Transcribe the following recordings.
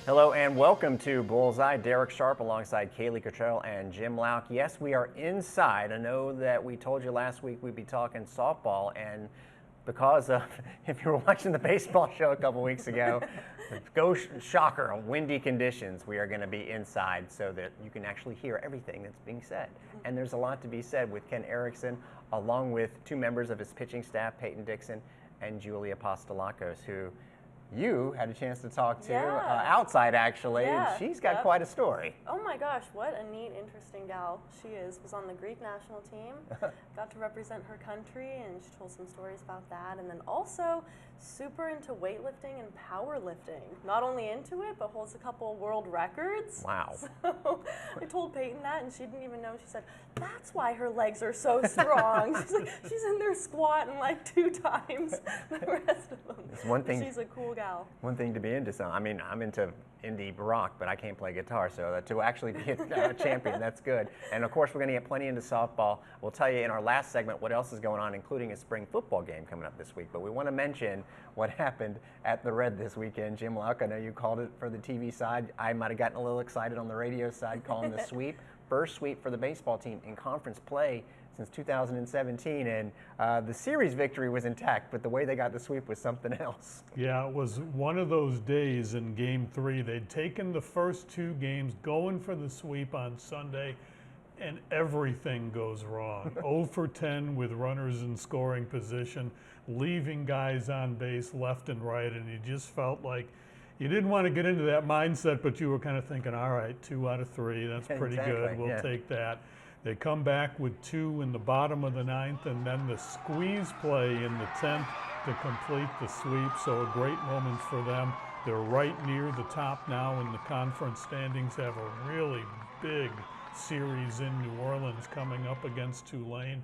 Hello and welcome to BullsEYE. Darek Sharp alongside Caylee, Cottrell, and Jim Louk. Yes, we are inside. I know that we told you last week we'd be talking softball, and because of, if you were watching the baseball show a couple weeks ago, shocker, windy conditions, we are going to be inside so that you can actually hear everything that's being said. And there's a lot to be said with Ken Eriksen, along with two members of his pitching staff, Payton, Dixon, and Julie Apostolakos, who you had a chance to talk to outside, actually. Yeah, and she's got quite a story. Oh my gosh, what a neat, interesting gal she is. Was on the Greek national team, got to represent her country, and she told some stories about that. And then also super into weightlifting and powerlifting. Not only into it, but holds a couple world records. Wow. So I told Payton that, and she didn't even know. She said, that's why her legs are so strong. She's like, she's in there squatting like 2 times the rest of them. It's one thing. She's a cool gal. One thing to be into. So, I mean, I'm into indie rock, but I can't play guitar. So to actually be a champion, that's good. And of course, we're going to get plenty into softball. We'll tell you in our last segment what else is going on, including a spring football game coming up this week. But we want to mention what happened at the Red this weekend. Jim Louk, I know you called it for the TV side. I might have gotten a little excited on the radio side calling the sweep. First sweep for the baseball team in conference play since 2017, and the series victory was intact, but the way they got the sweep was something else. Yeah, it was one of those days in Game 3. They'd taken the first 2 games, going for the sweep on Sunday, and everything goes wrong. 0 for 10 with runners in scoring position, leaving guys on base left and right, and you just felt like you didn't want to get into that mindset, but you were kind of thinking, all right, 2 out of 3, that's pretty good, we'll take that. They come back with 2 in the bottom of the 9th, and then the squeeze play in the 10th to complete the sweep. So a great moment for them. They're right near the top now in the conference standings, have a really big series in New Orleans coming up against Tulane.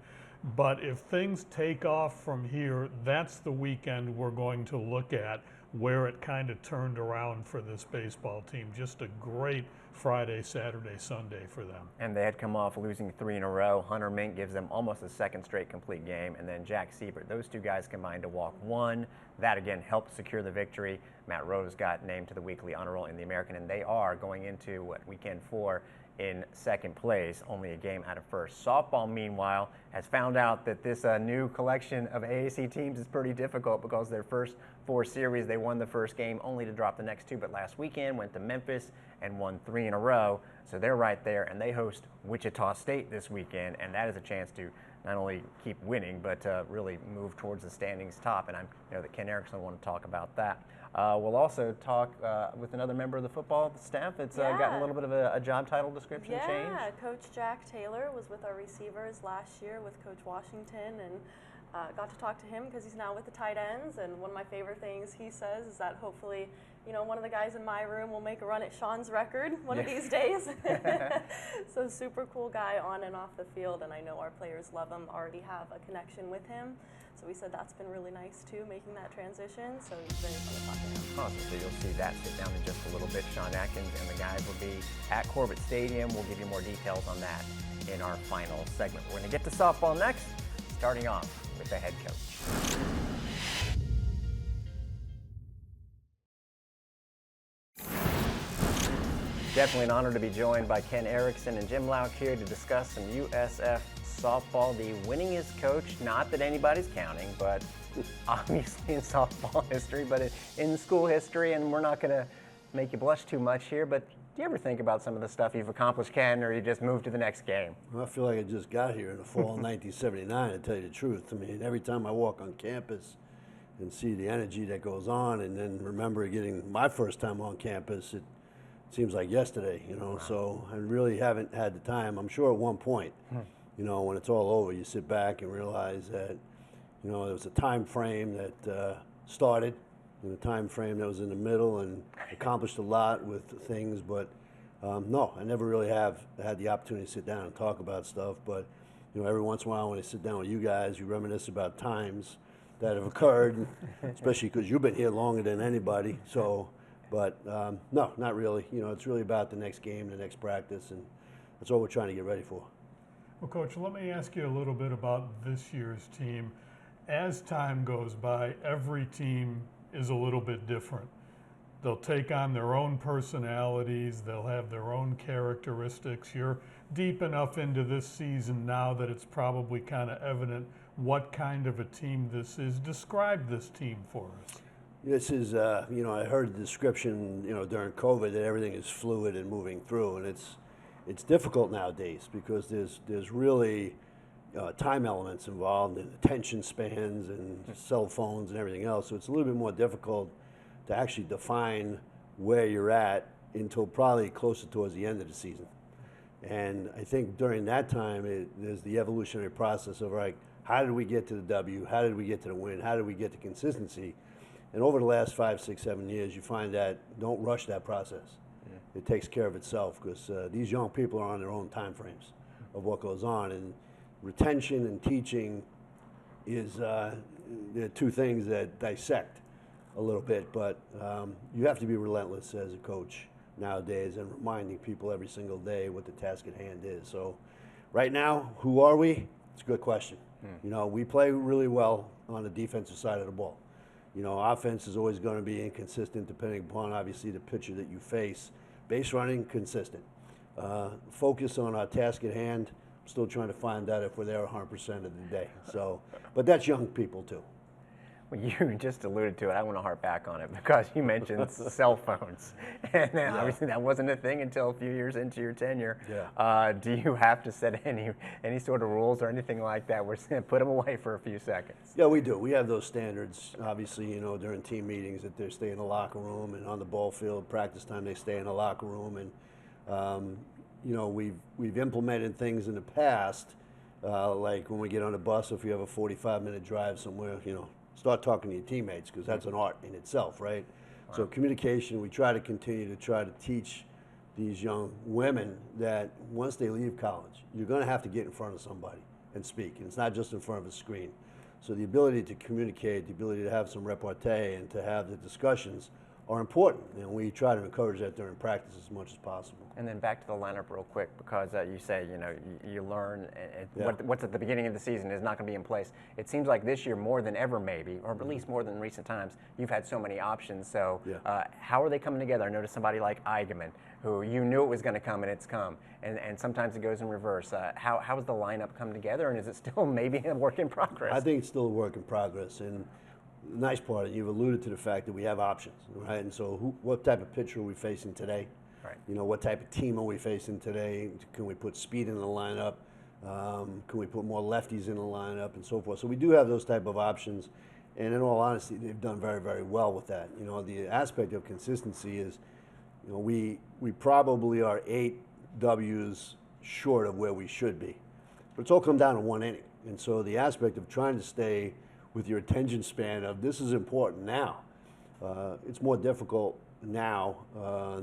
But if things take off from here, that's the weekend we're going to look at, where it kind of turned around for this baseball team. Just a great Friday, Saturday, Sunday for them. And they had come off losing 3 in a row. Hunter Mink gives them almost a second straight complete game, and then Jack Siebert. Those 2 guys combined to walk 1. That again helped secure the victory. Matt Rose got named to the weekly honor roll in the American, and they are going into weekend 4 in second place, only a game out of first. Softball, meanwhile, has found out that this new collection of AAC teams is pretty difficult because their first 4 series, they won the first game only to drop the next 2, but last weekend went to Memphis and won 3 in a row. So they're right there, and they host Wichita State this weekend, and that is a chance to not only keep winning, but really move towards the standings top. And I know that Ken Eriksen will want to talk about that. We'll also talk with another member of the football staff that's gotten a little bit of a job title description change. Yeah, Coach Jack Taylor was with our receivers last year with Coach Washington, and got to talk to him because he's now with the tight ends. And one of my favorite things he says is that hopefully, you know, one of the guys in my room will make a run at Sean's record one of these days. So super cool guy on and off the field, and I know our players love him, already have a connection with him. So we said that's been really nice too, making that transition. So he's very fun to talk to him. Awesome. So you'll see that sit down in just a little bit. Sean Atkins and the guys will be at Corbett Stadium. We'll give you more details on that in our final segment. We're going to get to softball next, starting off with the head coach. Definitely an honor to be joined by Ken Eriksen and Jim Louk here to discuss some USF softball, the winningest coach, not that anybody's counting, but obviously in softball history, but in school history, and we're not going to make you blush too much here, but do you ever think about some of the stuff you've accomplished, Ken, or you just move to the next game? Well, I feel like I just got here in the fall of 1979, to tell you the truth. I mean, every time I walk on campus and see the energy that goes on, and then remember getting my first time on campus, it seems like yesterday, you know. Wow. So I really haven't had the time. I'm sure at one point, you know, when it's all over, you sit back and realize that, you know, there was a time frame that started and a time frame that was in the middle, and accomplished a lot with things. But no, I never really have had the opportunity to sit down and talk about stuff. But, you know, every once in a while when I sit down with you guys, you reminisce about times that have occurred, especially because you've been here longer than anybody. So. But no, not really. You know, it's really about the next game, the next practice, and that's all we're trying to get ready for. Well, Coach, let me ask you a little bit about this year's team. As time goes by, every team is a little bit different. They'll take on their own personalities. They'll have their own characteristics. You're deep enough into this season now that it's probably kind of evident what kind of a team this is. Describe this team for us. This is, I heard the description, during COVID that everything is fluid and moving through, and it's difficult nowadays because there's really time elements involved and attention spans and cell phones and everything else. So it's a little bit more difficult to actually define where you're at until probably closer towards the end of the season. And I think during that time, there's the evolutionary process of, like, how did we get to the W? How did we get to the win? How did we get to consistency? And over the last 5, 6, 7 years, you find that don't rush that process. Yeah. It takes care of itself because these young people are on their own time frames of what goes on. And retention and teaching is they're two things that dissect a little bit, but you have to be relentless as a coach nowadays and reminding people every single day what the task at hand is. So right now, who are we? It's a good question. We play really well on the defensive side of the ball. Offense is always going to be inconsistent depending upon, obviously, the pitcher that you face. Base running, consistent. Focus on our task at hand. I'm still trying to find out if we're there 100% of the day. So, but that's young people too. Well, you just alluded to it. I want to harp back on it because you mentioned cell phones. And obviously that wasn't a thing until a few years into your tenure. Yeah. Do you have to set any sort of rules or anything like that? We're saying put them away for a few seconds. Yeah, we do. We have those standards, obviously, during team meetings that they stay in the locker room, and on the ball field, practice time, they stay in the locker room. And, we've implemented things in the past, like when we get on a bus, if you have a 45-minute drive somewhere, start talking to your teammates because that's an art in itself, right? Wow. So communication, we try to continue to try to teach these young women that once they leave college, you're going to have to get in front of somebody and speak. And it's not just in front of a screen. So the ability to communicate, the ability to have some repartee and to have the discussions are important. And we try to encourage that during practice as much as possible. And then back to the lineup real quick, because you say, you learn Yeah. what's at the beginning of the season is not going to be in place. It seems like this year more than ever maybe, or at least more than in recent times, you've had so many options. So how are they coming together? I noticed somebody like Eigenman, who you knew it was going to come and it's come. And sometimes it goes in reverse. How has the lineup come together, and is it still maybe a work in progress? I think it's still a work in progress. And the nice part, you've alluded to the fact that we have options, right? And so what type of pitcher are we facing today? Right. What type of team are we facing today? Can we put speed in the lineup? Can we put more lefties in the lineup and so forth? So we do have those type of options. And in all honesty, they've done very, very well with that. The aspect of consistency is, we probably are 8 W's short of where we should be. But it's all come down to one inning. And so the aspect of trying to stay with your attention span of this is important now, it's more difficult now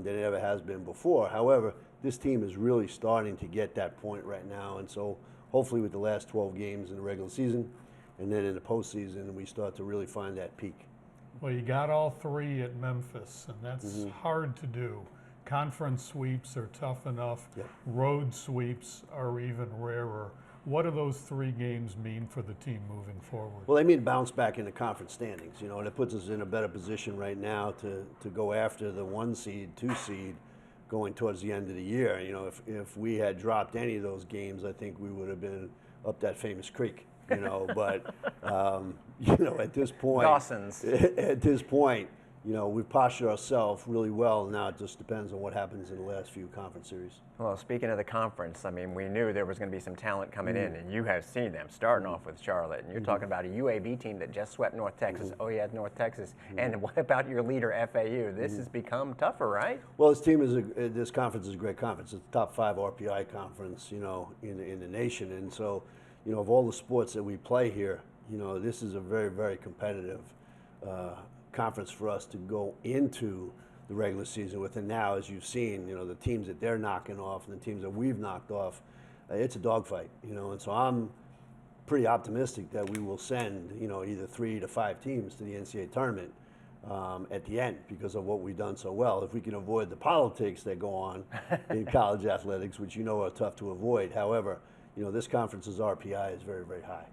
than it ever has been before. However, this team is really starting to get that point right now. And so hopefully with the last 12 games in the regular season and then in the postseason, we start to really find that peak. Well, you got all 3 at Memphis, and that's hard to do. Conference sweeps are tough enough. Yep. Road sweeps are even rarer. What do those 3 games mean for the team moving forward? Well, they mean bounce back in the conference standings, and it puts us in a better position right now to go after the 1 seed, 2 seed going towards the end of the year. If we had dropped any of those games, I think we would have been up that famous creek, but, at this point, Dawson's. At this point, we've postured ourselves really well. Now it just depends on what happens in the last few conference series. Well, speaking of the conference, we knew there was going to be some talent coming in, and you have seen them, starting off with Charlotte. And you're talking about a UAB team that just swept North Texas. Oh, yeah, North Texas. And what about your leader, FAU? This has become tougher, right? Well, this conference is a great conference. It's the top 5 RPI conference, in the nation. And so, of all the sports that we play here, this is a very, very competitive conference for us to go into the regular season with. And now, as you've seen, the teams that they're knocking off and the teams that we've knocked off, it's a dogfight, and so I'm pretty optimistic that we will send, either 3 to 5 teams to the NCAA tournament at the end because of what we've done so well. If we can avoid the politics that go on in college athletics, which are tough to avoid. However, this conference's RPI is very, very high.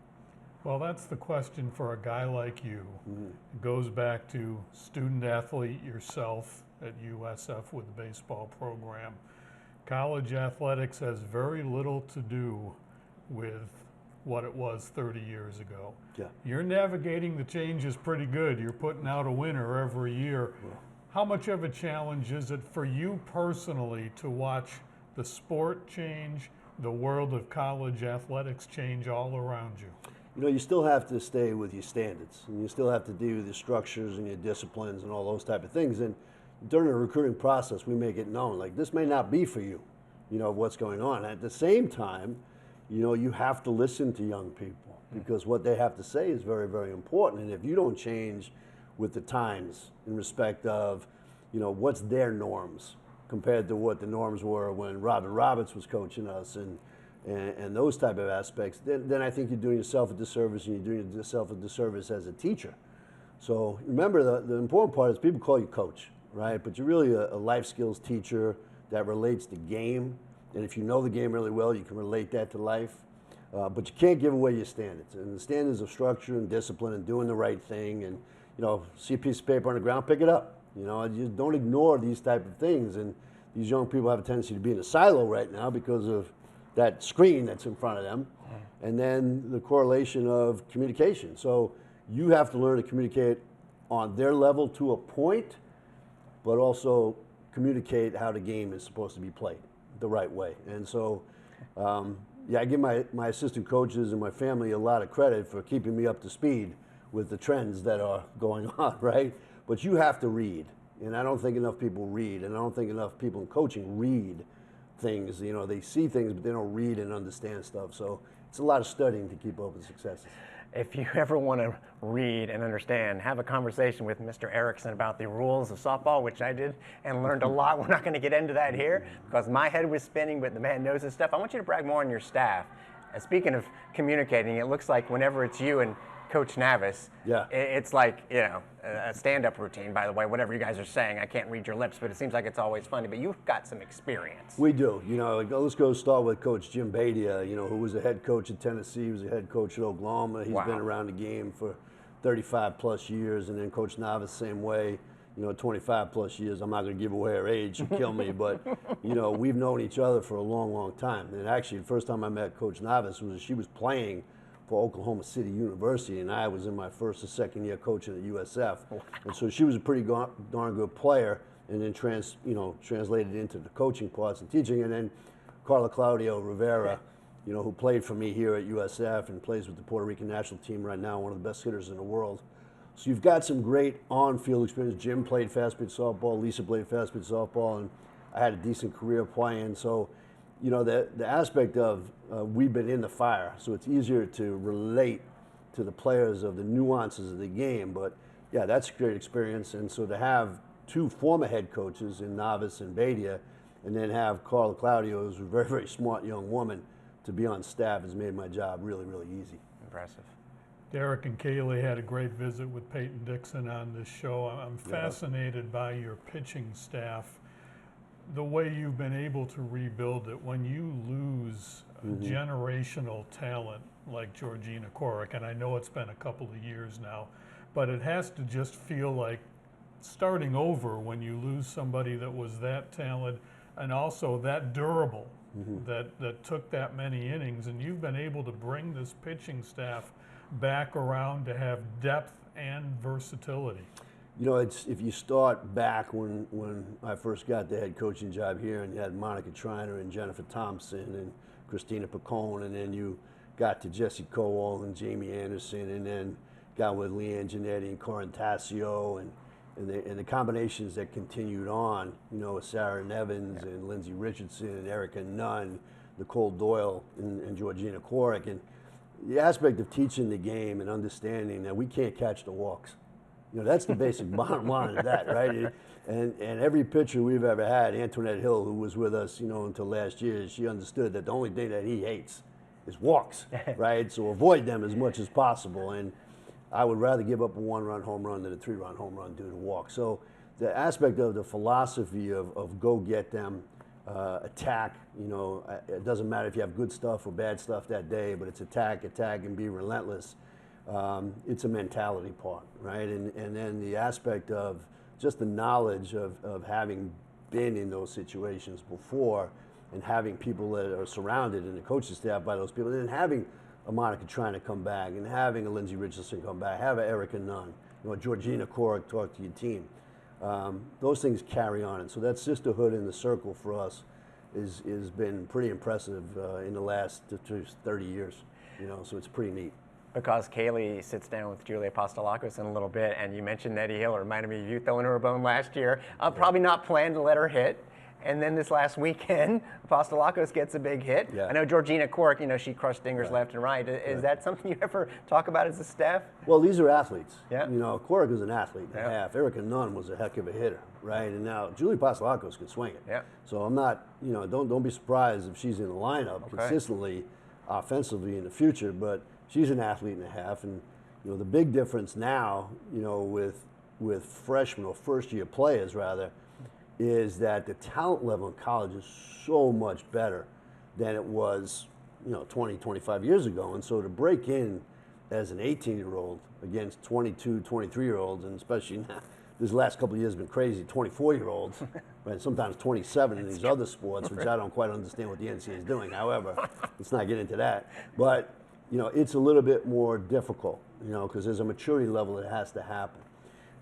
Well, that's the question for a guy like you. It goes back to student athlete yourself at USF with the baseball program. College athletics has very little to do with what it was 30 years ago. Yeah. You're navigating the changes pretty good. You're putting out a winner every year. Yeah. How much of a challenge is it for you personally to watch the sport change, the world of college athletics change all around you? You know, you still have to stay with your standards, and you still have to do the structures and your disciplines and all those type of things. And during the recruiting process, we make it known, like, this may not be for you, you know, what's going on. At the same time, you know, you have to listen to young people because what they have to say is very, very important. And if you don't change with the times in respect of, you know, what's their norms compared to what the norms were when Robert Roberts was coaching us and those type of aspects, then I think you're doing yourself a disservice, and you're doing yourself a disservice as a teacher. So remember, the important part is people call you coach, right? But you're really a life skills teacher that relates the game. And if you know the game really well, you can relate that to life. But you can't give away your standards. And the standards of structure and discipline and doing the right thing. And, you know, see a piece of paper on the ground, pick it up. You know, just don't ignore these type of things. And these young people have a tendency to be in a silo right now because of that screen that's in front of them. And then the correlation of communication. So you have to learn to communicate on their level to a point, but also communicate how the game is supposed to be played the right way. And so, yeah, I give my assistant coaches and my family a lot of credit for keeping me up to speed with the trends that are going on, right? But you have to read. And I don't think enough people read, and I don't think enough people in coaching read things. You know, they see things, but they don't read and understand stuff. So it's a lot of studying to keep up with successes. If you ever want to read and understand, have a conversation with Mr. Eriksen about the rules of softball, which I did and learned a lot. We're not going to get into that here because my head was spinning, but the man knows his stuff. I want you to brag more on your staff. And speaking of communicating, it looks like whenever it's you and Coach Navis, yeah, it's like, you know, a stand-up routine, by the way, whatever you guys are saying. I can't read your lips, but it seems like it's always funny. But you've got some experience. We do. You know, let's go start with Coach Jim Badia, you know, who was a head coach at Tennessee. He was a head coach at Oklahoma. He's been around the game for 35 plus years. And then Coach Navis, same way, you know, 25 plus years. I'm not going to give away her age. She'll kill me. But, you know, we've known each other for a long, long time. And actually, the first time I met Coach Navis was she was playing for Oklahoma City University, and I was in my first or second year coaching at USF. And so she was a pretty darn good player, and then translated into the coaching parts and teaching. And then Carla Claudio Rivera, you know, who played for me here at USF and plays with the Puerto Rican national team right now, one of the best hitters in the world. So you've got some great on-field experience. Jim played fast pitch softball, Lisa played fast pitch softball, and I had a decent career playing. So, you know, the aspect of we've been in the fire, so it's easier to relate to the players of the nuances of the game. But yeah, that's a great experience. And so to have two former head coaches in Navis and Badia, and then have Carla Claudio, who's a very, very smart young woman, to be on staff has made my job really, really easy. Impressive. Darek and Caylee had a great visit with Payton Dixon on this show. I'm fascinated by your pitching staff, the way you've been able to rebuild it. When you lose generational talent like Georgina Korek, and I know it's been a couple of years now, but it has to just feel like starting over when you lose somebody that was that talented and also that durable, that took that many innings. And you've been able to bring this pitching staff back around to have depth and versatility. You know, it's if you start back when I first got the head coaching job here, and you had Monica Triner and Jennifer Thompson and Christina Picone, and then you got to Jesse Cowell and Jamie Anderson, and then got with Leanne Giannetti and Corin Tassio, and the combinations that continued on, you know, with Sarah Nevins and Lindsay Richardson and Erica Nunn, Nicole Doyle and Georgina Korek. And the aspect of teaching the game and understanding that we can't catch the walks. You know, that's the basic bottom line of that, right? And every pitcher we've ever had, Antoinette Hill, who was with us, you know, until last year, she understood that the only thing that he hates is walks, right? So avoid them as much as possible. And I would rather give up a one-run home run than a three-run home run due to walk. So the aspect of the philosophy of go get them, attack. It doesn't matter if you have good stuff or bad stuff that day, but it's attack, and be relentless. It's a mentality part, right? And then the aspect of just the knowledge of having been in those situations before, and having people that are surrounded in the coaching staff by those people, and then having a Monica trying to come back, and having a Lindsay Richardson come back, have an Eriksen Nunn, Georgina Korek talk to your team. Those things carry on, and so that sisterhood in the circle for us is been pretty impressive in the last 30 years. So it's pretty neat. Because Caylee sits down with Julie Apostolakos in a little bit, and you mentioned Eddie Hill. It reminded me of you throwing her a bone last year. Probably not planned to let her hit. And then this last weekend, Apostolakos gets a big hit. Yeah. I know Georgina Korek, she crushed dingers left and right. Is that something you ever talk about as a staff? Well, these are athletes. Yeah. Korek is an athlete and a half. Eriksen Nunn was a heck of a hitter, right? And now Julie Apostolakos can swing it. Yeah. So I'm not, don't be surprised if she's in the lineup consistently, offensively in the future. But she's an athlete and a half, and the big difference now, with freshmen or first-year players rather, is that the talent level in college is so much better than it was, 20, 25 years ago. And so to break in as an 18-year-old against 22, 23-year-olds, and especially now, this last couple of years have been crazy, 24-year-olds, right? Sometimes 27 in these other sports, which I don't quite understand what the NCAA is doing. However, let's not get into that. But, it's a little bit more difficult, because there's a maturity level that has to happen.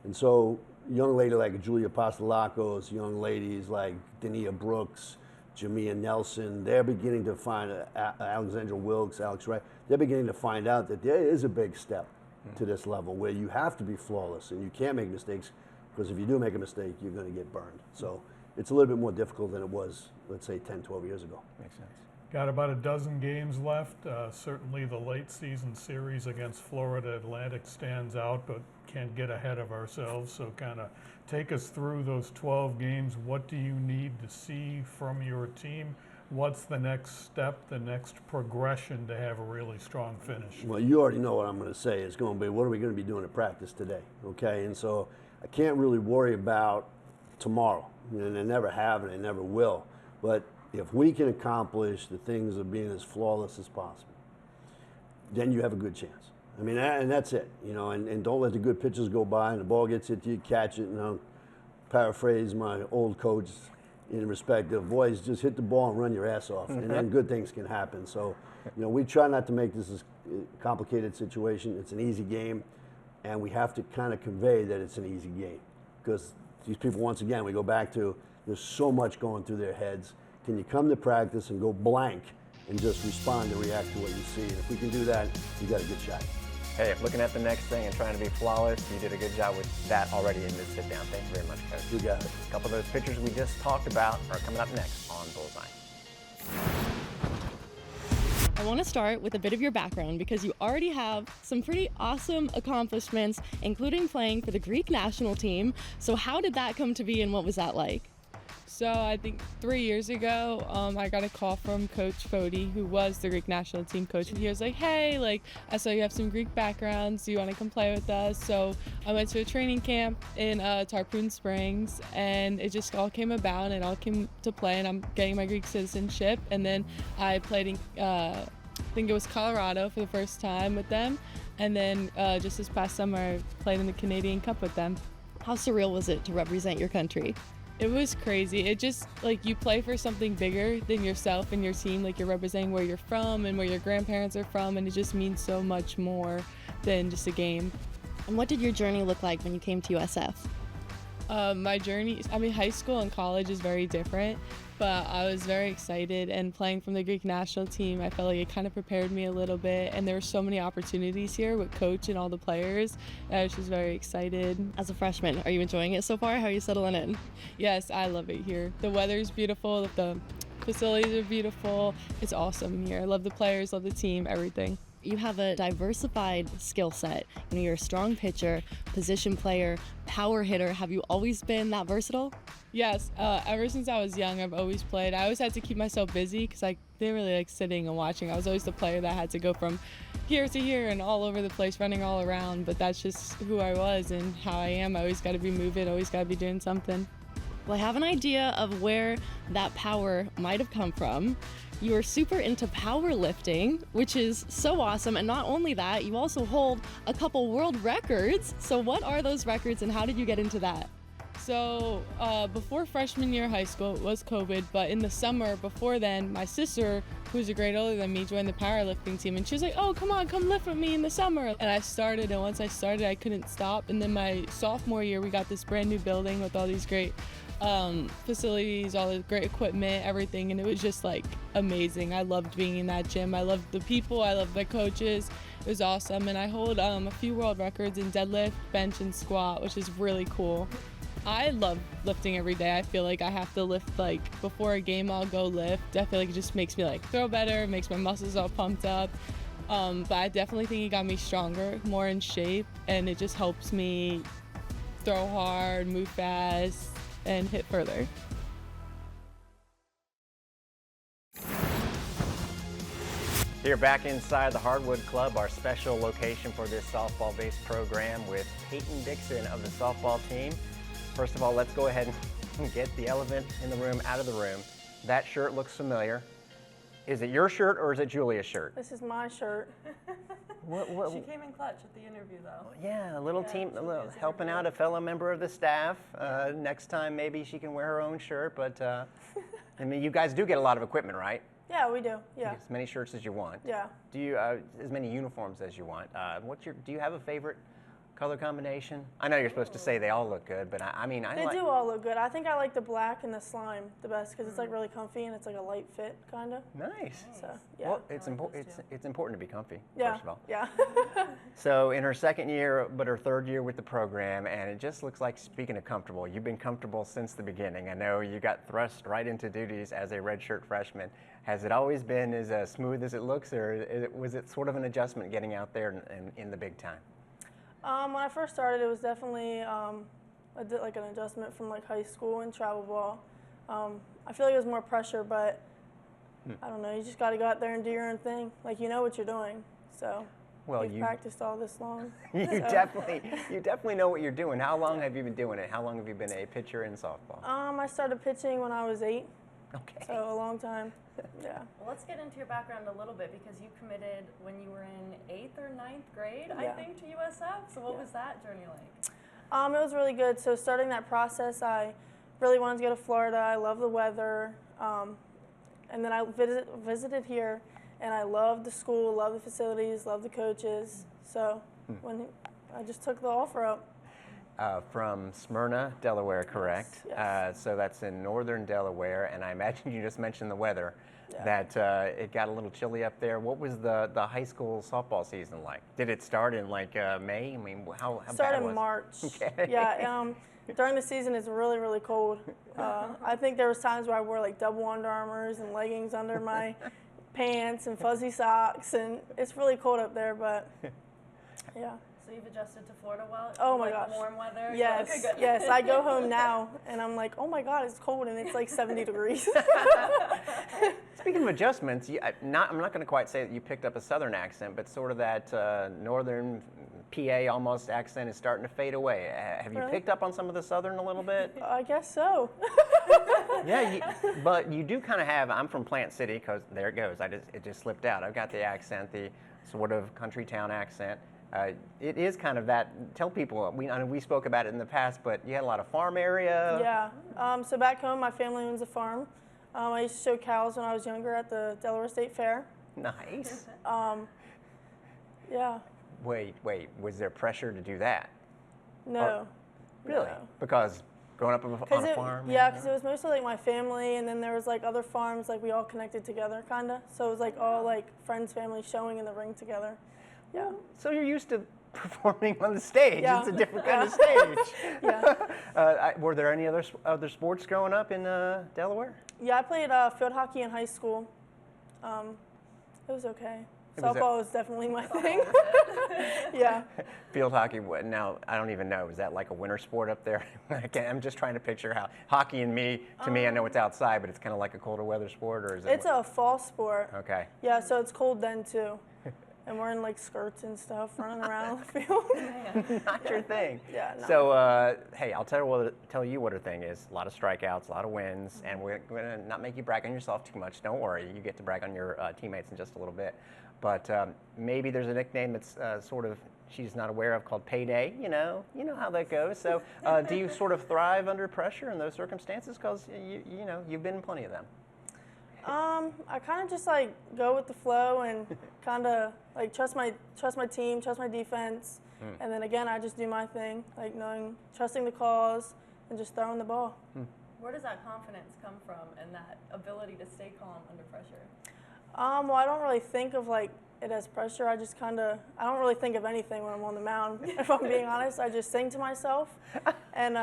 And so young lady like Julia Apostolakos, young ladies like Dania Brooks, Jamia Nelson, they're beginning to find, Alexandra Wilkes, Alex Wright, they're beginning to find out that there is a big step to this level where you have to be flawless and you can't make mistakes, because if you do make a mistake, you're going to get burned. So it's a little bit more difficult than it was, let's say, 10, 12 years ago. Makes sense. Got about a dozen games left. Certainly the late season series against Florida Atlantic stands out, but can't get ahead of ourselves. So kind of take us through those 12 games. What do you need to see from your team? What's the next step, the next progression to have a really strong finish? Well, you already know what I'm going to say. It's going to be, what are we going to be doing at practice today? Okay, and so I can't really worry about tomorrow. And I never have and I never will. But if we can accomplish the things of being as flawless as possible, then you have a good chance. I mean, and that's it, and don't let the good pitches go by and the ball gets hit to you, catch it, and I'll paraphrase my old coach in respect of, boys, just hit the ball and run your ass off, and then good things can happen. So, we try not to make this a complicated situation. It's an easy game, and we have to kind of convey that it's an easy game, because these people, once again, we go back to, there's so much going through their heads. Can you come to practice and go blank and just respond and react to what you see? And if we can do that, you got a good shot. Hey, looking at the next thing and trying to be flawless, you did a good job with that already in this sit down. Thank you very much, Coach. You got it. A couple of those pictures we just talked about are coming up next on BullsEYE. I want to start with a bit of your background, because you already have some pretty awesome accomplishments, including playing for the Greek national team. So how did that come to be, and what was that like? So I think 3 years ago, I got a call from Coach Foti, who was the Greek national team coach. And he was like, hey, I saw you have some Greek backgrounds. Do you want to come play with us? So I went to a training camp in Tarpon Springs, and it just all came about, and it all came to play, and I'm getting my Greek citizenship. And then I played in, I think it was Colorado for the first time with them. And then just this past summer, I played in the Canadian Cup with them. How surreal was it to represent your country? It was crazy. It just, you play for something bigger than yourself and your team. You're representing where you're from and where your grandparents are from, and it just means so much more than just a game. And what did your journey look like when you came to USF? My journey, high school and college is very different, but I was very excited, and playing from the Greek national team, I felt like it kind of prepared me a little bit, and there were so many opportunities here with coach and all the players. I was just very excited. As a freshman, are you enjoying it so far? How are you settling in? Yes, I love it here. The weather's beautiful, the facilities are beautiful. It's awesome here. I love the players, love the team, everything. You have a diversified skill set. You're a strong pitcher, position player, power hitter. Have you always been that versatile? Yes, ever since I was young, I've always played. I always had to keep myself busy because I didn't really like sitting and watching. I was always the player that had to go from here to here and all over the place, running all around. But that's just who I was and how I am. I always got to be moving, always got to be doing something. Well, I have an idea of where that power might have come from. You are super into powerlifting, which is so awesome. And not only that, you also hold a couple world records. So what are those records and how did you get into that? So before freshman year of high school, it was COVID, but in the summer before then, my sister, who's a grade older than me, joined the powerlifting team, and she was like, oh, come on, come lift with me in the summer. And I started, and once I started, I couldn't stop. And then my sophomore year, we got this brand new building with all these great facilities, all the great equipment, everything, and it was just like amazing. I loved being in that gym. I loved the people. I loved the coaches. It was awesome, and I hold a few world records in deadlift, bench, and squat, which is really cool. I love lifting every day. I feel like I have to lift, like before a game I'll go lift. I feel like it just makes me like throw better, makes my muscles all pumped up. But I definitely think it got me stronger, more in shape, and it just helps me throw hard, move fast, and hit further. Here back inside the Hardwood Club, our special location for this softball-based program with Payton Dixon of the softball team. First of all, let's go ahead and get the elephant in the room out of the room. That shirt looks familiar. Is it your shirt or is it Julia's shirt? This is my shirt. What? She came in clutch at the interview, though. Yeah, a little team, a little, helping out a fellow member of the staff. Next time, maybe she can wear her own shirt. But I mean, you guys do get a lot of equipment, right? Yeah, we do. You Yeah. get as many shirts as you want. Yeah. Do you as many uniforms as you want? Do you have a favorite color combination? I know you're supposed to say they all look good, but I mean, They do all look good. I think I like the black and the slime the best because it's like really comfy and it's like a light fit, kind of. Nice. So, yeah. Well, it's important to be comfy, Yeah. first of all. Yeah. So in her second year, but her third year with the program, and it just looks like, speaking of comfortable, you've been comfortable since the beginning. I know you got thrust right into duties as a redshirt freshman. Has it always been as smooth as it looks, or was it sort of an adjustment getting out there in the big time? When I first started, it was definitely like an adjustment from like high school and travel ball. I feel like it was more pressure, but I don't know. You just got to go out there and do your own thing. Like you know what you're doing. So Well, you've practiced all this long. you definitely know what you're doing. How long have you been doing it? How long have you been a pitcher in softball? I started pitching when I was 8. Okay. So a long time. Yeah. Well, let's get into your background a little bit because you committed when you were in 8th or 9th grade, I Yeah. think, to USF. So what was that journey like? It was really good. So starting that process, I really wanted to go to Florida. I love the weather. And then I visited here, and I loved the school, loved the facilities, loved the coaches. So when I just took the offer up. From Smyrna, Delaware, correct? Yes. So that's in northern Delaware, and I imagine you just mentioned the weather, Yeah. that it got a little chilly up there. What was the high school softball season like? Did it start in like May? I mean, how Started bad was in March. Okay. Yeah. During the season, it's really, really cold. I think there was times where I wore like double Under Armours and leggings under my pants and fuzzy socks, and it's really cold up there. But yeah. So you've adjusted to Florida well? Oh You my like gosh. the warm weather? Yes, Okay, good. yes. I go home now and I'm like, oh my God, it's cold and it's like 70 degrees. Speaking of adjustments, I'm not going to quite say that you picked up a southern accent, but sort of that northern PA almost accent is starting to fade away. Have you Really? picked up on some of the southern a little bit? I guess so. Yeah, but you do kind of have. I'm from Plant City, because there it goes. It just slipped out. I've got the accent, the sort of country town accent. It is kind of that. Tell people. I know we spoke about it in the past, but you had a lot of farm area. Yeah. So back home, my family owns a farm. I used to show cows when I was younger at the Delaware State Fair. Nice. Yeah. Wait. Was there pressure to do that? No. Really? No. Because growing up on a farm? Yeah, because it was mostly like my family, and then there was like other farms, like we all connected together, kind of. So it was like all like friends, family showing in the ring together. Yeah. So you're used to performing on the stage. Yeah. It's a different kind of stage. Yeah. Were there any other sports growing up in Delaware? Yeah, I played field hockey in high school. It was okay. Softball was definitely my thing. Yeah. Field hockey, now I don't even know, is that like a winter sport up there? I'm just trying to picture how hockey to me, I know it's outside, but it's kind of like a colder weather sport, or is it? It's a fall sport. Okay. Yeah, so it's cold then too. and we're in like skirts and stuff, running around the field. Not your thing. Yeah, no. So, hey, I'll tell you what her thing is. A lot of strikeouts, a lot of wins, and we're going to not make you brag on yourself too much. Don't worry. You get to brag on your teammates in just a little bit. But maybe there's a nickname that's sort of she's not aware of called Payday. You know how that goes. So, do you sort of thrive under pressure in those circumstances? Because you've been in plenty of them. I kind of just like go with the flow and kind of like trust my team, trust my defense, and then again I just do my thing, like trusting the calls and just throwing the ball. Where does that confidence come from and that ability to stay calm under pressure? Well, I don't really think of like it as pressure. I don't really think of anything when I'm on the mound. If I'm being honest, I just sing to myself, and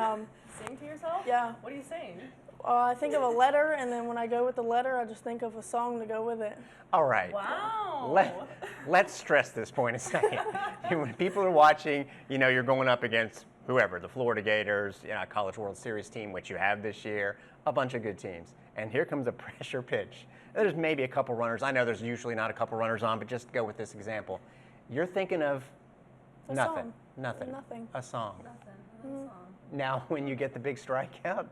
Sing to yourself? Yeah. What are you saying? I think of a letter, and then when I go with the letter, I just think of a song to go with it. All right. Wow. Let's stress this point a second. When people are watching, you're going up against whoever, the Florida Gators, College World Series team, which you have this year, a bunch of good teams. And here comes a pressure pitch. There's maybe a couple runners. I know there's usually not a couple runners on, but just go with this example. You're thinking of nothing. Nothing. A song. Nothing. Now, when you get the big strikeout,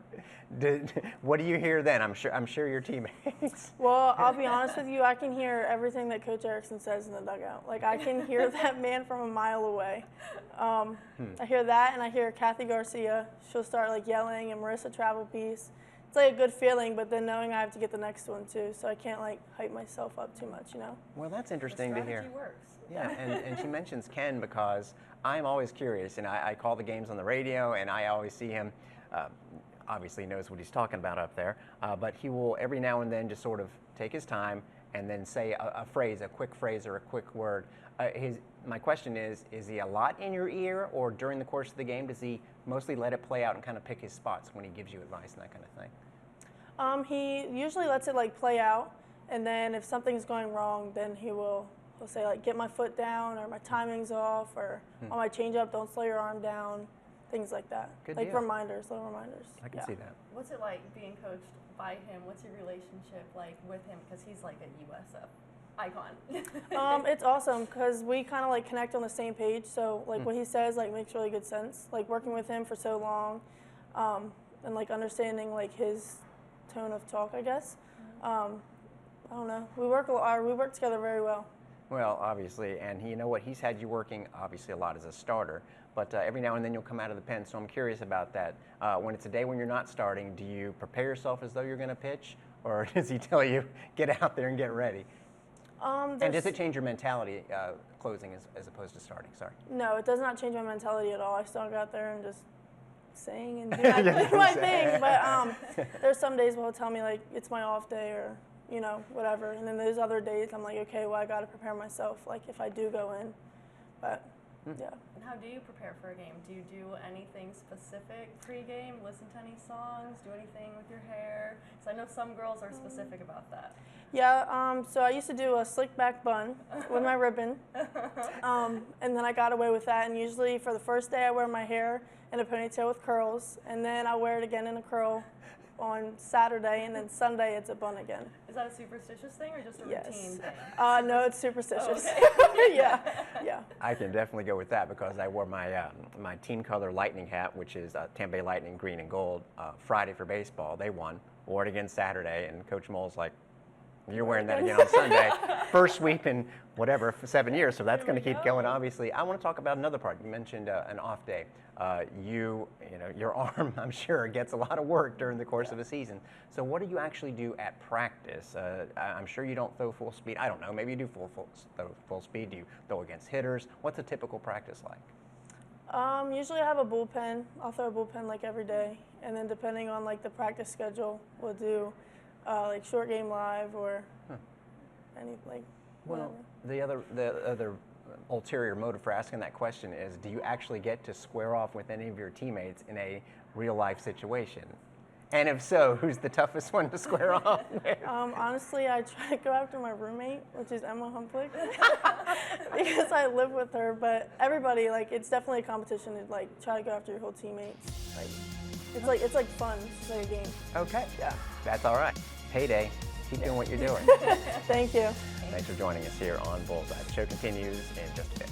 what do you hear then? I'm sure your teammates. Well, I'll be honest with you. I can hear everything that Coach Eriksen says in the dugout. Like I can hear that man from a mile away. I hear that, and I hear Kathy Garcia. She'll start like yelling, and Marissa Travelpiece. It's like a good feeling, but then knowing I have to get the next one too, so I can't like hype myself up too much, Well, that's interesting to hear. The strategy works. Yeah, and she mentions Ken because I'm always curious, and I call the games on the radio, and I always see him. Obviously knows what he's talking about up there, but he will every now and then just sort of take his time and then say a phrase, a quick phrase or a quick word. My question is he a lot in your ear, or during the course of the game, does he mostly let it play out and kind of pick his spots when he gives you advice and that kind of thing? He usually lets it like play out, and then if something's going wrong, then he'll say like get my foot down, or my timing's off, or on my changeup don't slow your arm down, things like that. Good like deal. Little reminders. I can see that. What's it like being coached by him? What's your relationship like with him? Because he's like a USF icon. It's awesome because we kind of like connect on the same page. So like what he says like makes really good sense. Like working with him for so long, and like understanding like his tone of talk, I guess. I don't know. We work together very well. Well, obviously, and you know what? He's had you working obviously a lot as a starter, but every now and then you'll come out of the pen. So I'm curious about that. When it's a day when you're not starting, do you prepare yourself as though you're going to pitch, or does he tell you get out there and get ready? And does it change your mentality closing as opposed to starting? Sorry. No, it does not change my mentality at all. I still go out there and just sing and do my thing. But there's some days where he'll tell me like it's my off day or whatever. And then there's other days I'm like, okay, well I got to prepare myself. Like if I do go in, but yeah. And how do you prepare for a game? Do you do anything specific pre-game? Listen to any songs? Do anything with your hair? So I know some girls are specific about that. Yeah, so I used to do a slick back bun with my ribbon, and then I got away with that. And usually for the first day I wear my hair in a ponytail with curls, and then I wear it again in a curl on Saturday, and then Sunday it's a bun again. Is that a superstitious thing or just a Yes. routine thing? No, it's superstitious. Oh, okay. Yeah. I can definitely go with that because I wore my my team color Lightning hat, which is Tampa Bay Lightning green and gold, Friday for baseball. They won. Wore it again Saturday, and Coach Mole's like, you're wearing that again on Sunday. First sweep in whatever, for 7 years, so that's going to keep going, obviously. I want to talk about another part. You mentioned an off day. Your arm, I'm sure, gets a lot of work during the course of a season. So what do you actually do at practice? I'm sure you don't throw full speed. I don't know. Maybe you do full speed. Do you throw against hitters? What's a typical practice like? Usually I have a bullpen. I'll throw a bullpen like every day, and then depending on like the practice schedule, we'll do like short game live or any like. Well, the other ulterior motive for asking that question is, do you actually get to square off with any of your teammates in a real life situation? And if so, who's the toughest one to square off with? Honestly, I try to go after my roommate, which is Emma Humplick, because I live with her. But everybody, like, it's definitely a competition to like try to go after your whole teammates. Like, it's like fun. It's just like a game. Okay, yeah, that's all right. Payday. Keep doing what you're doing. Thank you. Thanks for joining us here on BullsEYE. The show continues in just a bit.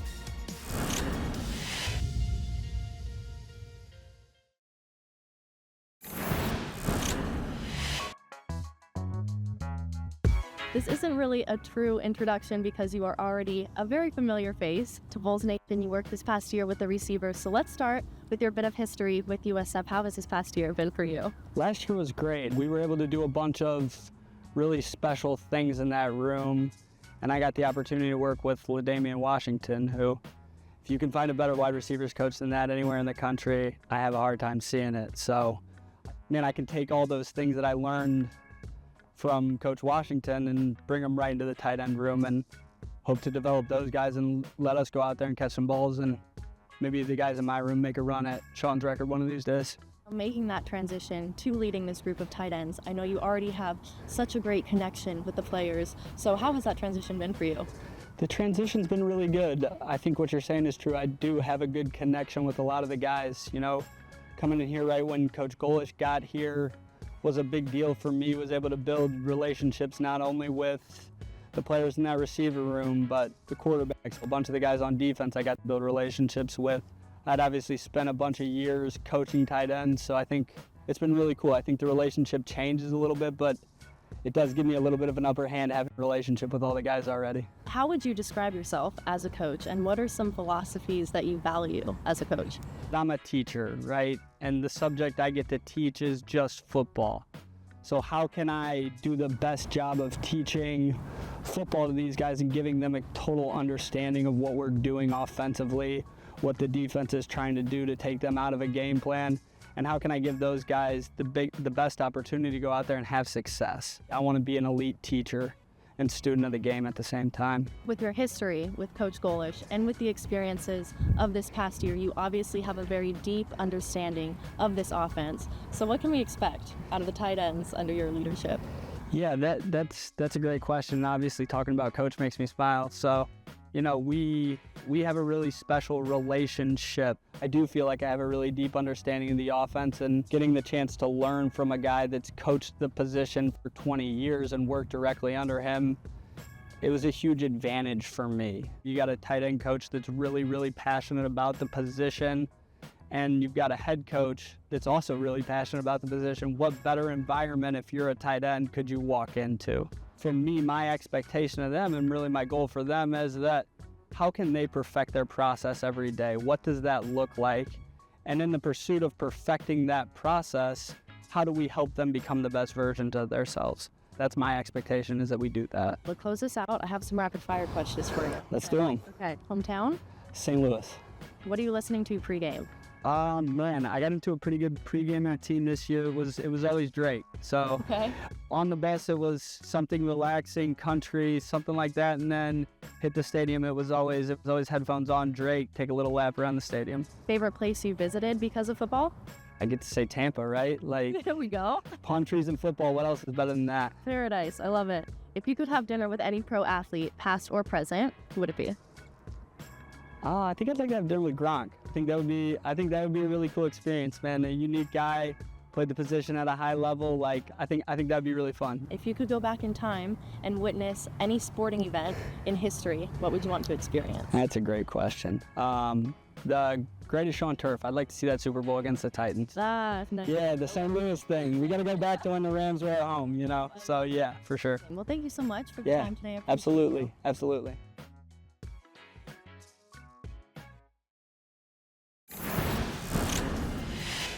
This isn't really a true introduction because you are already a very familiar face to Bulls Nation. You worked this past year with the receivers, so let's start with your bit of history with USF. How has this past year been for you? Last year was great. We were able to do a bunch of really special things in that room, and I got the opportunity to work with LaDamian Washington, who, if you can find a better wide receivers coach than that anywhere in the country, I have a hard time seeing it. So, man, I can take all those things that I learned from Coach Washington and bring them right into the tight end room and hope to develop those guys and let us go out there and catch some balls, and maybe the guys in my room make a run at Sean's record one of these days. Making that transition to leading this group of tight ends, I know you already have such a great connection with the players. So how has that transition been for you? The transition's been really good. I think what you're saying is true. I do have a good connection with a lot of the guys. You know, coming in here right when Coach Golish got here was a big deal for me. Was able to build relationships not only with the players in that receiver room, but the quarterbacks. A bunch of the guys on defense I got to build relationships with. I'd obviously spent a bunch of years coaching tight ends, so I think it's been really cool. I think the relationship changes a little bit, but it does give me a little bit of an upper hand having a relationship with all the guys already. How would you describe yourself as a coach, and what are some philosophies that you value as a coach? I'm a teacher, right? And the subject I get to teach is just football. So how can I do the best job of teaching football to these guys and giving them a total understanding of what we're doing offensively, what the defense is trying to do to take them out of a game plan, and how can I give those guys the best opportunity to go out there and have success? I want to be an elite teacher and student of the game at the same time. With your history with Coach Golish and with the experiences of this past year, you obviously have a very deep understanding of this offense. So what can we expect out of the tight ends under your leadership? Yeah, that's a great question. Obviously, talking about Coach makes me smile. So, you know, we have a really special relationship. I do feel like I have a really deep understanding of the offense, and getting the chance to learn from a guy that's coached the position for 20 years and worked directly under him, it was a huge advantage for me. You got a tight end coach that's really, really passionate about the position, and you've got a head coach that's also really passionate about the position. What better environment, if you're a tight end, could you walk into? For me, my expectation of them, and really my goal for them, is that how can they perfect their process every day? What does that look like? And in the pursuit of perfecting that process, how do we help them become the best versions of themselves? That's my expectation, is that we do that. We'll close this out. I have some rapid fire questions for you. Let's do them. Okay, hometown? St. Louis. What are you listening to pregame? Man, I got into a pretty good pregame at team this year. It was always Drake. So Okay. on the bus, it was something relaxing, country, something like that. And then hit the stadium, it was always headphones on, Drake, take a little lap around the stadium. Favorite place you visited because of football? I get to say Tampa, right? Like, There we go. palm trees and football, what else is better than that? Paradise. I love it. If you could have dinner with any pro athlete, past or present, who would it be? I think I'd like to have dinner with Gronk. I think that would be a really cool experience, man. A unique guy, played the position at a high level. Like, I think that'd be really fun. If you could go back in time and witness any sporting event in history, what would you want to experience? That's a great question. The greatest show on turf. I'd like to see that Super Bowl against the Titans. Nice. Yeah, the St. Louis thing. We got to go back to when the Rams were at home, you know? So, yeah, for sure. Well, thank you so much for the Yeah, time today. I appreciate it. absolutely. Absolutely.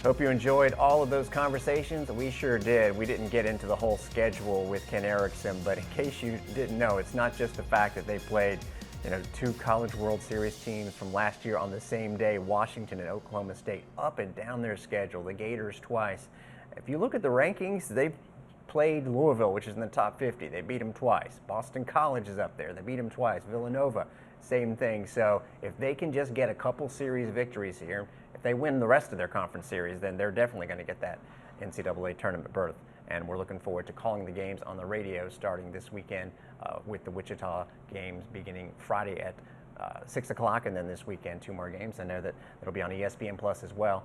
Hope you enjoyed all of those conversations. We sure did. We didn't get into the whole schedule with Ken Eriksen, but in case you didn't know, it's not just the fact that they played, two College World Series teams from last year on the same day, Washington and Oklahoma State, up and down their schedule, the Gators twice. If you look at the rankings, they've played Louisville, which is in the top 50. They beat them twice. Boston College is up there. They beat them twice. Villanova, same thing. So if they can just get a couple series victories here, if they win the rest of their conference series, then they're definitely going to get that NCAA tournament berth. And we're looking forward to calling the games on the radio starting this weekend with the Wichita games beginning Friday at 6 o'clock, and then this weekend 2 more games. I know that it'll be on ESPN Plus as well.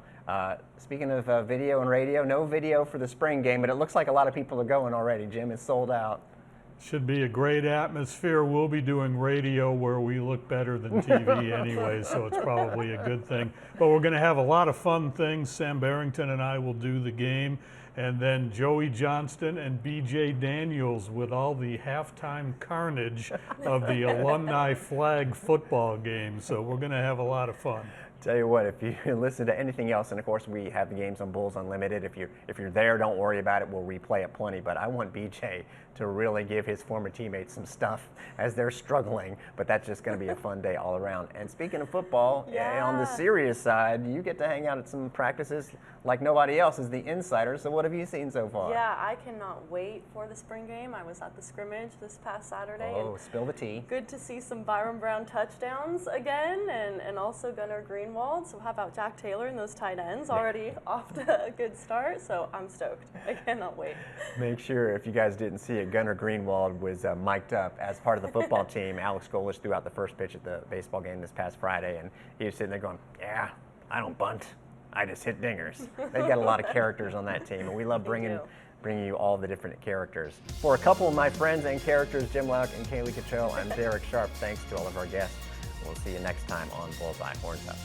Speaking of video and radio, no video for the spring game, but it looks like a lot of people are going already. Jim, is sold out. Should be a great atmosphere. We'll be doing radio where we look better than TV anyway, so it's probably a good thing. But we're going to have a lot of fun things. Sam Barrington and I will do the game, and then Joey Johnston and BJ Daniels with all the halftime carnage of the alumni flag football game. So we're going to have a lot of fun. Tell you what, if you listen to anything else, and of course we have the games on Bulls Unlimited. If you're there, don't worry about it. We'll replay it plenty. But I want BJ to really give his former teammates some stuff as they're struggling. But that's just going to be a fun day all around. And speaking of football, on the serious side, you get to hang out at some practices like nobody else as the insider. So what have you seen so far? Yeah, I cannot wait for the spring game. I was at the scrimmage this past Saturday. Oh, spill the tea. Good to see some Byron Brown touchdowns again, and also Gunnar Greenwald. So how about Jack Taylor and those tight ends already off to a good start? So I'm stoked. I cannot wait. Make sure, if you guys didn't see it, Gunnar Greenwald was mic'd up as part of the football team. Alex Golish threw out the first pitch at the baseball game this past Friday, and he was sitting there going, yeah, I don't bunt. I just hit dingers. They've got a lot of characters on that team, and we love bringing you all the different characters. For a couple of my friends and characters, Jim Louk and Caylee Cottrell, I'm Darek Sharp. Thanks to all of our guests. We'll see you next time on BullsEYE. Horns up.